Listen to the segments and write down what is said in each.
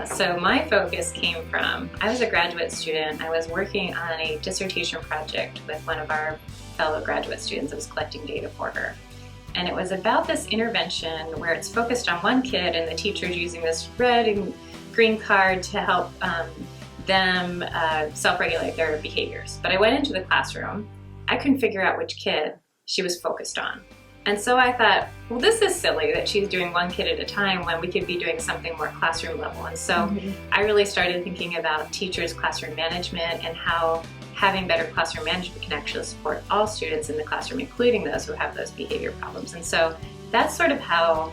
So my focus came from, I was a graduate student. I was working on a dissertation project with one of our fellow graduate students. I was collecting data for her. And it was about this intervention where it's focused on one kid and the teacher's using this red and green card to help them self-regulate their behaviors. But I went into the classroom. I couldn't figure out which kid she was focused on. And so I thought, well, this is silly that she's doing one kid at a time when we could be doing something more classroom level. And so I really started thinking about teachers' classroom management and how having better classroom management can actually support all students in the classroom, including those who have those behavior problems. And so that's sort of how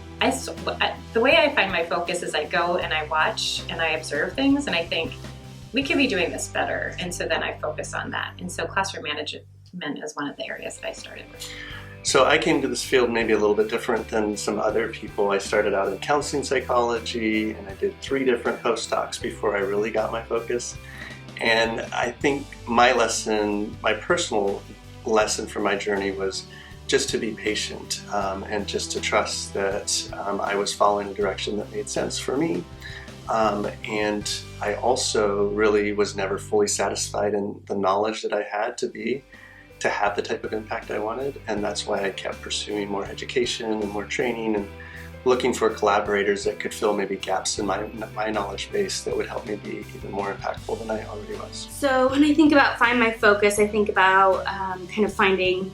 the way I find my focus is I go and I watch and I observe things and I think, we could be doing this better. And so then I focus on that. And so classroom management is one of the areas that I started with. So I came to this field maybe a little bit different than some other people. I started out in counseling psychology and I did 3 different postdocs before I really got my focus. And I think my personal lesson from my journey was just to be patient and just to trust that I was following a direction that made sense for me. And I also really was never fully satisfied in the knowledge that I had to have the type of impact I wanted. And that's why I kept pursuing more education and more training and looking for collaborators that could fill maybe gaps in my knowledge base that would help me be even more impactful than I already was. So when I think about find my focus, I think about kind of finding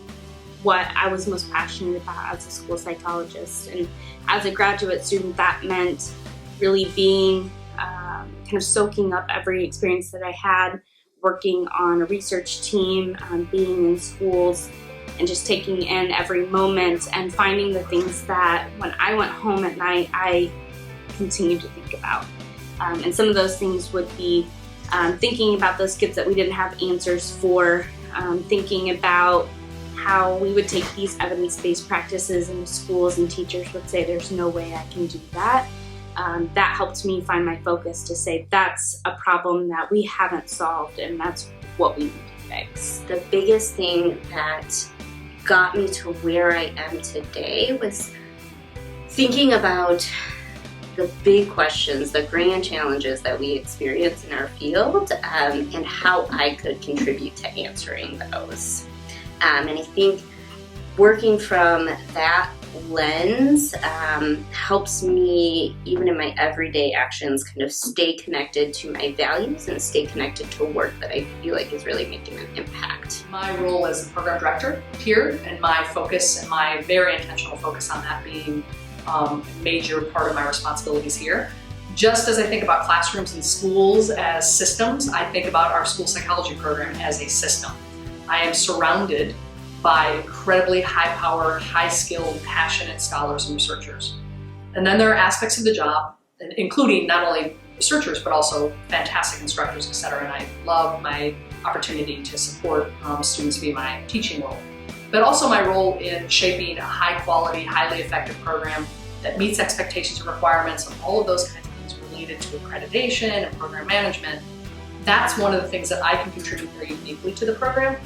what I was most passionate about as a school psychologist. And as a graduate student, that meant really being kind of soaking up every experience that I had, working on a research team, being in schools, and just taking in every moment and finding the things that when I went home at night, I continued to think about. And some of those things would be thinking about those kids that we didn't have answers for, thinking about how we would take these evidence-based practices into schools and teachers would say, there's no way I can do that. That helped me find my focus to say that's a problem that we haven't solved and that's what we need to fix. The biggest thing that got me to where I am today was thinking about the big questions, the grand challenges that we experience in our field, and how I could contribute to answering those. And I think working from that lens helps me, even in my everyday actions, kind of stay connected to my values and stay connected to work that I feel like is really making an impact. My role as the program director here, and my focus and my very intentional focus on that being a major part of my responsibilities here. Just as I think about classrooms and schools as systems, I think about our school psychology program as a system. I am surrounded by incredibly high-powered, high-skilled, passionate scholars and researchers. And then there are aspects of the job, including not only researchers, but also fantastic instructors, et cetera. And I love my opportunity to support students via my teaching role. But also my role in shaping a high-quality, highly effective program that meets expectations and requirements of all of those kinds of things related to accreditation and program management. That's one of the things that I can contribute very uniquely to the program.